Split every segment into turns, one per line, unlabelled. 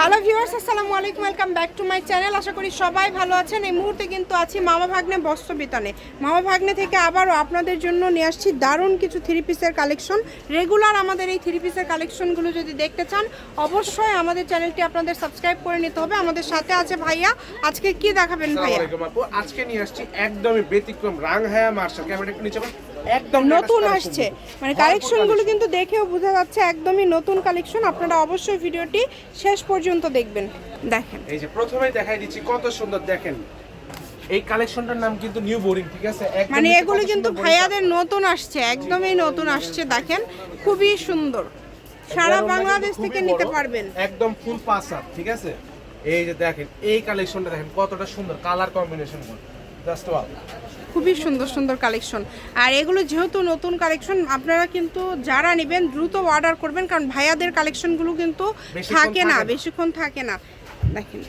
Hello viewers, আসসালামু আলাইকুম, welcome back to my channel. আশা করি সবাই ভালো আছেন। এই মুহূর্তে কিন্তু আছি মামা ভাগ্নে বস্ত্র বিতানে। মামা ভাগ্নে থেকে আবারও আপনাদের জন্য নিয়ে আসছি দারুণ কিছু থ্রি পিসের কালেকশন। রেগুলার আমাদের এই থ্রি পিসের কালেকশনগুলো যদি দেখতে চান অবশ্যই আমাদের চ্যানেলটি আপনাদের সাবস্ক্রাইব করে নিতে হবে। আমাদের সাথে আছে ভাইয়া। আজকে কি দেখাবেন ভাইয়া?
আজকে নিয়ে আসছি একদমই ব্যতিক্রম রাংহায়া মার্শাল। ক্যামেরা একটু নিচে
একদম নতুন আসছে, মানে কালেকশনগুলো কিন্তু দেখেও বোঝা যাচ্ছে একদমই নতুন কালেকশন। আপনারা অবশ্যই ভিডিওটি শেষ পর্যন্ত দেখবেন। দেখেন,
এই যে প্রথমেই দেখাই দিচ্ছি কত সুন্দর। দেখেন এই কালেকশনটার নাম কিন্তু নিউ বোরিং, ঠিক আছে?
মানে এগুলো কিন্তু ভাইয়াদের নতুন আসছে, একদমই নতুন আসছে। দেখেন খুবই সুন্দর, সারা বাংলাদেশ থেকে নিতে পারবেন।
একদম ফুল পাস আপ, ঠিক আছে? এই যে দেখেন এই কালেকশনটা দেখেন কতটা সুন্দর কালার কম্বিনেশন গুলো, জাস্ট ওয়াও।
খুবই সুন্দর সুন্দর কালেকশন। আর এগুলো যেহেতু নতুন কালেকশন, আপনারা কিন্তু যারা নেবেন দ্রুত অর্ডার করবেন, কারণ ভাইয়াদের কালেকশনগুলো কিন্তু থাকে না, বেশিক্ষণ থাকে না। দেখেন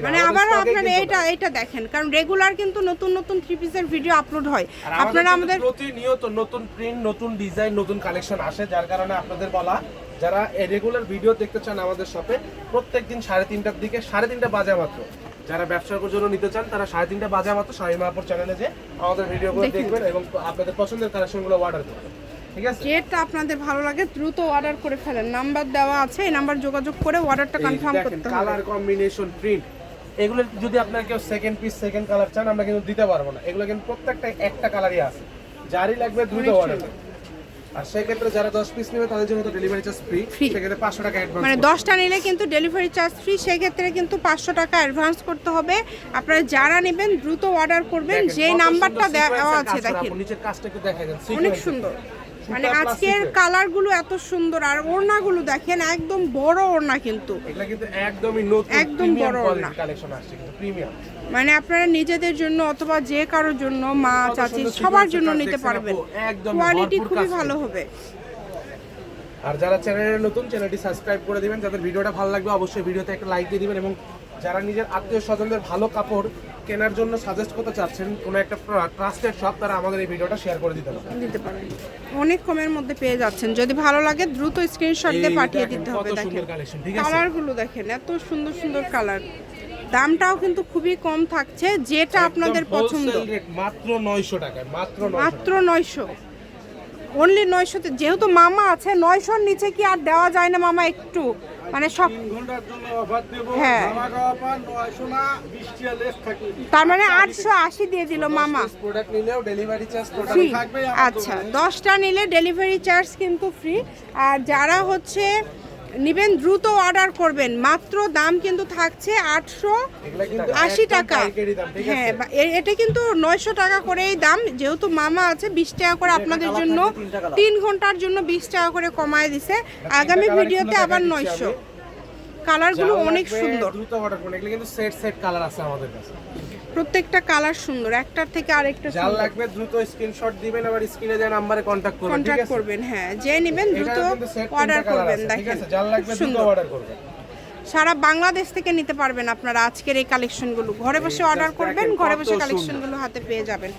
মানে আবারও আপনারা এটা দেখেন, কারণ রেগুলার কিন্তু নতুন নতুন থ্রি পিসের ভিডিও আপলোড হয়। আপনারা আমাদের
প্রতিনিয়ত নতুন প্রিন্ট, নতুন ডিজাইন, নতুন কালেকশন আসে, যার কারণে আপনাদের বলা যারা রেগুলার ভিডিও দেখতে চান আমাদের শপে প্রত্যেকদিন 3:30টার দিকে, 3:30 বাজে মাত্র যারা ব্যবসার জন্য নিতে চান তারা 3:30 বাজে মাত্র শাহিমাপুর চ্যানেলে যে আমাদের ভিডিওগুলো দেখবেন এবং আপনাদের পছন্দের কালেকশনগুলো অর্ডার করবেন। ঠিক আছে,
যেটা আপনাদের ভালো লাগে দ্রুত অর্ডার করে ফেলেন। নাম্বার দেওয়া আছে, এই নাম্বার যোগাযোগ করে অর্ডারটা কনফার্ম করতে হবে।
কালার কম্বিনেশন, প্রিন্ট, এগুলো যদি আপনারা কেউ সেকেন্ড পিস সেকেন্ড কালার চান আমরা কিন্তু দিতে পারবো না। এগুলো কিন্তু প্রত্যেকটা একটা কালারই আছে, যারই লাগবে দ্রুত অর্ডার করুন। আর সেই ক্ষেত্রে যারা 10 পিস নেবে তাদের জন্য তো ডেলিভারি চার্জ ফ্রি, সেক্ষেত্রে 500 টাকা অ্যাডভান্স,
মানে 10টা নিলে কিন্তু ডেলিভারি চার্জ ফ্রি, সেই ক্ষেত্রে কিন্তু 500 টাকা অ্যাডভান্স করতে হবে। আপনারা যারা নেবেন দ্রুত অর্ডার করবেন। যে নাম্বারটা দেওয়া আছে দেখেন,
নিচের কাজটা একটু দেখা যাচ্ছে,
অনেক সুন্দর। মানে আজকের কালারগুলো এত সুন্দর, আর ওড়নাগুলো দেখেন একদম বড় ওড়না, কিন্তু
এগুলা কিন্তু একদমই নতুন,
একদম বড় ওড়না
কালেকশন আসছে কিন্তু প্রিমিয়াম।
মানে আপনারা নিজেদের জন্য অথবা যে কারোর জন্য, মা চাচি সবার জন্য নিতে পারবেন। কোয়ালিটি খুবই ভালো হবে।
আর যারা চ্যানেলে নতুন, চ্যানেলটি সাবস্ক্রাইব করে দিবেন। যাদের ভিডিওটা ভালো লাগবে অবশ্যই ভিডিওতে একটা লাইক দিয়ে দিবেন, এবং যারা নিজের আত্মীয় স্বজনদের ভালো কাপড় কেনার জন্য সাজেস্ট করতে চাচ্ছেন কোনো একটা ট্রাস্টেড শপ, তারা আমাদের এই ভিডিওটা শেয়ার করে দিতে পারেন।
অনেক কমের মধ্যে পেয়ে যাচ্ছেন। যদি ভালো লাগে দ্রুত স্ক্রিনশট দিয়ে পাঠিয়ে দিতে হবে। দেখেন কালারগুলো দেখেন, এত সুন্দর সুন্দর কালার। দামটাও কিন্তু খুবই কম থাকছে, যেটা আপনাদের পছন্দ।
মাত্র 900 টাকায়, মাত্র
900, অনলি 900তে। যেহেতু মামা আছে, 900-র নিচে কি আর দেওয়া যায় না মামা? একটু মানে সব
ঘন্টার জন্য অফার দেব।
হ্যাঁ,
900 না, 20 টা লেস থাকবে।
তার মানে 880 দিয়ে দিল মামা।
প্রোডাক্ট নিলেও ডেলিভারি চার্জ টোটাল
ফ্রি
থাকবে।
আচ্ছা, 10টা নিলে ডেলিভারি চার্জ কিন্তু ফ্রি। আর যারা নিবেন দ্রুত অর্ডার করবেন। মাত্র দাম কিন্তু থাকছে 880 টাকা। হ্যাঁ, এটা কিন্তু 900 টাকা করেই দাম। যেহেতু মামা আছে, 20 টাকা করে আপনাদের জন্য 3 ঘন্টার জন্য 20 টাকা করে কমায় দিছে। আগামী ভিডিওতে আবার 900। কালারগুলো অনেক সুন্দর,
দ্রুত অর্ডার করুন। এগুলো কিন্তু সেট কালার আছে আমাদের কাছে,
প্রত্যেকটা কালার সুন্দর, একটার থেকে আরেকটা
যা
সুন্দর।
লাগবে দ্রুত স্ক্রিনশট দিবেন, আবার স্ক্রিনে যে নম্বরে কন্টাক্ট
করবেন। হ্যাঁ, যে নেবেন দ্রুত অর্ডার করবেন। দেখেন
যা লাগবে দ্রুত অর্ডার করবেন।
সারা বাংলাদেশ থেকে নিতে পারবেন আপনারা আজকের এই কালেকশনগুলো। ঘরে বসে অর্ডার করবেন, ঘরে বসে কালেকশনগুলো হাতে পেয়ে যাবেন।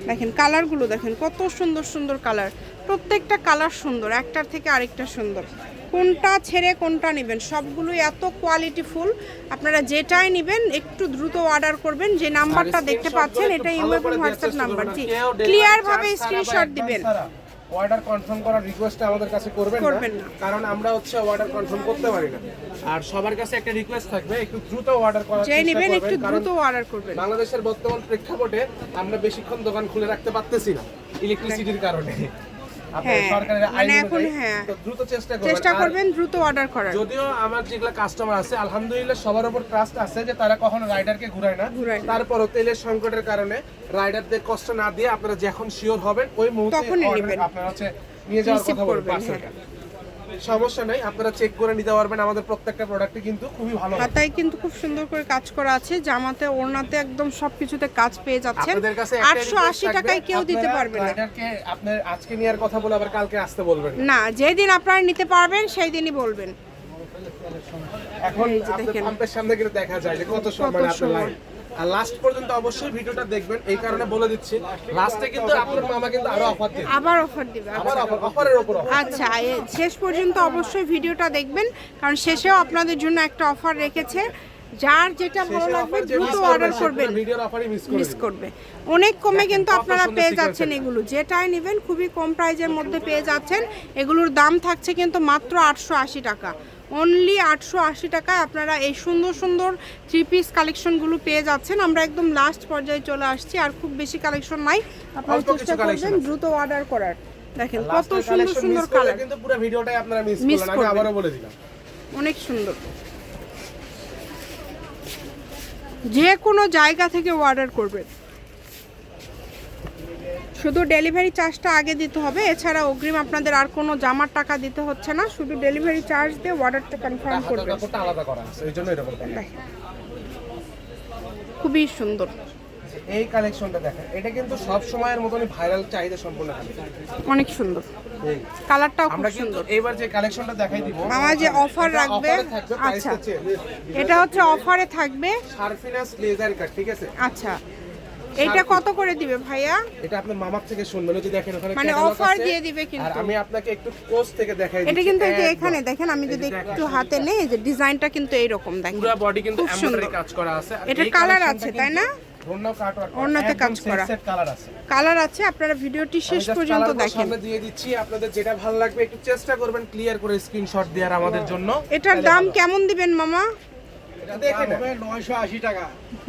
দেখেন কালারগুলো দেখেন, কত সুন্দর সুন্দর কালার। প্রত্যেকটা কালার সুন্দর, একটার থেকে আরেকটা সুন্দর। কোনটা ছেড়ে কোনটা নেবেন, সবগুলোই এত কোয়ালিটিফুল। আপনারা যেটাই নেবেন একটু দ্রুত অর্ডার করবেন। যে নাম্বারটা দেখতে পাচ্ছেন এটা ইমো এবং হোয়াটসঅ্যাপ নাম্বার। জি, ক্লিয়ার ভাবে স্ক্রিনশট দিবেন।
অর্ডার কনফার্ম করার রিকোয়েস্ট আমাদের কাছে করবেন না, কারণ আমরা অর্ডার কনফার্ম করতে পারি না। আর সবার কাছে একটা রিকোয়েস্ট থাকবে, একটু দ্রুত অর্ডার করার চেষ্টা করবেন,
একটু দ্রুত অর্ডার করবেন।
বাংলাদেশের বর্তমান প্রেক্ষাপটে আমরা বেশিক্ষণ দোকান খুলে রাখতে পারতেছি না ইলেকট্রিসিটির কারণে। চেষ্টা
করবেন দ্রুত অর্ডার করার।
যদিও আমার যেগুলো কাস্টমার আছে আলহামদুলিল্লাহ সবার উপর ট্রাস্ট আছে যে তারা কখনো রাইডারকে ঘুরায় না। তারপরও তেলের সংকটের কারণে রাইডারদের কষ্ট না দিয়ে আপনারা যখন শিওর হবেন ওই মুহূর্তে আপনারা নিয়ে যাওয়ার কথা বলবেন। সমস্যা নাই, আপনারা চেক করে নিতে পারবেন। আমাদের প্রত্যেকটা প্রোডাক্টে কিন্তু খুবই ভালো,
হাতায় কিন্তু খুব সুন্দর করে কাজ করা আছে, জামাতে ওড়নাতে একদম সবকিছুতে কাজ পেয়ে যাচ্ছেন। 880 টাকায় কেউ দিতে পারবে না।
আপনার আজকে নেওয়ার কথা বলে আবার কালকে আসতে বলবেন
না, যেদিন আপনারা নিতে পারবেন সেই দিনই বলবেন।
এখন আপনাদের পাম্পের সামনে গেলে দেখা যায় যে কত সময় আপনার লাইন। আর লাস্ট পর্যন্ত অবশ্যই ভিডিওটা দেখবেন, এই কারণে বলে দিচ্ছি লাস্টে কিন্তু আপনার মামা কিন্তু আরো অফার দেবে,
আবার অফার দিবে।
আবার অফারের উপর অফার।
আচ্ছা, শেষ পর্যন্ত অবশ্যই ভিডিওটা দেখবেন, কারণ শেষেও আপনাদের জন্য একটা অফার রেখেছে। যার যেটা ভালো লাগবে দ্রুত অর্ডার করবেন,
ভিডিওর অফারই
মিস করবে। অনেক কমে কিন্তু
কত
আপনারা
সুন্দর
পেয়ে
sequence
যাচ্ছেন এগুলো, যেটাই নেবেন খুবই কম প্রাইজের মধ্যে পেয়ে যাচ্ছেন। এগুলোর দাম থাকছে কিন্তু মাত্র 880 টাকা, অনলি 880 টাকায় আপনারা এই সুন্দর সুন্দর 3 পিস কালেকশনগুলো পেয়ে যাচ্ছেন। আমরা একদম লাস্ট পর্যায়ে চলে আসছি, আর খুব বেশি কালেকশন নাই, আপনারা
অল্প কিছু
চেষ্টা
collection
করবেন
আছে।
দ্রুত অর্ডার করার। দেখেন কত
লাস্টের
সুন্দর
কালেকশন
সুন্দর
মিস করলে
কালার,
কিন্তু পুরো ভিডিওটাই আপনারা মিস
Miss
করলেন, আমি
করবেন।
আবারও বলে দিলাম।
অনেক সুন্দর। যে কোনো জায়গা থেকে অর্ডার করবেন, শুধু ডেলিভারি চার্জটা আগে দিতে হবে, এছাড়া অগ্রিম আপনাদের আর কোনো জামার টাকা দিতে হচ্ছে না, শুধু ডেলিভারি চার্জ দিয়ে অর্ডারটা কনফার্ম
হাতের
করবেন।
কাপড়টা আলাদা করা আছে, এই জন্য এরকম করা।
দেখেন খুবই সুন্দর,
এই কালেকশনটা দেখেন, এটা কিন্তু সব সময়ের মতনই ভাইরাল চাহিদা সম্পূর্ণ কালেকশন।
অনেক সুন্দর, কালারটাও খুব
আমরা কিন্তু
সুন্দর।
এবার যে কালেকশনটা দেখাই দিব,
মামা যে অফার
এটা
রাখবে,
অফারে থাকবে,
আচ্ছা
প্রাইসটা চেঞ্জ।
এটা হচ্ছে অফারে থাকবে।
শারফিনাস লেজার কাট, ঠিক আছে?
আচ্ছা, এটা কত করে দিবে ভাইয়া?
এটা আপনার মামার থেকে শুনবেন, ওই যে দেখেন ওখানে
মানে
catalog
অফার
আছে।
দিয়ে দিবে
আর
কিন্তু।
আমি আপনাকে একটু কোর্স থেকে দেখাই
এটা
দিচ্ছি,
কিন্তু এই যে
একদম।
এখানে দেখেন, আমি যদি একটু হাতে নেই, এই যে ডিজাইনটা কিন্তু এইরকম দেখেন,
পুরো বডি কিন্তু
খুব সুন্দর।
এমব্রয়ডারি কাজ করা আছে। আর
এটার
এই
কালার
collectionটা
আছে, তাই না?
কিন্তু ওড়নাও কাটওয়ার্ক করা,
ওড়নাতে
একদম
কাজ করা।
সেট কালার আছে।
কালার আছে, আপনারা ভিডিওটি শেষ
আমি just
পর্যন্ত
colourগুলো
দেখেন।
সামনে দিয়ে দিচ্ছি, আপনাদের যেটা ভালো লাগবে একটু চেষ্টা করবেন ক্লিয়ার করে স্ক্রিনশট দেওয়ার আমাদের জন্য।
এটার দাম কেমন দিবেন মামা?
এটা দেখেন
980 টাকা।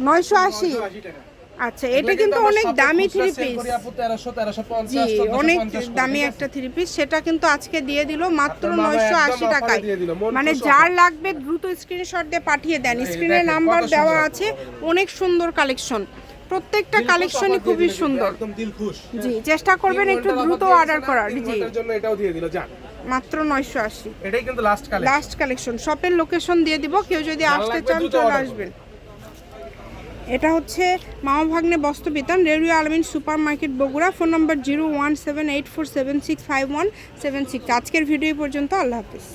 980।
980 টাকা।
আচ্ছা, এটা কিন্তু অনেক দামি 3 পিস,
1300 1350
জি অনেক দামি একটা 3 পিস, সেটা কিন্তু আজকে দিয়ে দিল মাত্র
আপনার মামা
980
একদম
টাকায়।
offer এ দিয়ে দিল, মন
মানে
খুশ
যার লাগবে দ্রুত স্ক্রিনশট দিয়ে পাঠিয়ে দেন, স্ক্রিনে
দেখেন,
নাম্বার
কত
দেওয়া
সুন্দর।
আছে। অনেক সুন্দর কালেকশন, প্রত্যেকটা কালেকশনই খুবই সুন্দর।
একদম দিল খুশ।
জি, চেষ্টা করবেন একটু দ্রুত অর্ডার করার। জি,
এটার জন্য এটাও দিয়ে দিল, যান।
মাত্র 980।
এটাই কিন্তু লাস্ট কালেকশন।
লাস্ট কালেকশন, শপের লোকেশন দিয়ে দিব, কেউ যদি
যার
আসতে
লাগবে
চান
দ্রুত
চলে
order
আসবেন। এটা হচ্ছে মামা ভাগ্নে বস্ত্র বিতান, রেডিও আলমিন সুপার মার্কেট বগুড়া। ফোন নম্বর 017847651776। আজকের ভিডিও পর্যন্ত, আল্লাহ হাফিজ।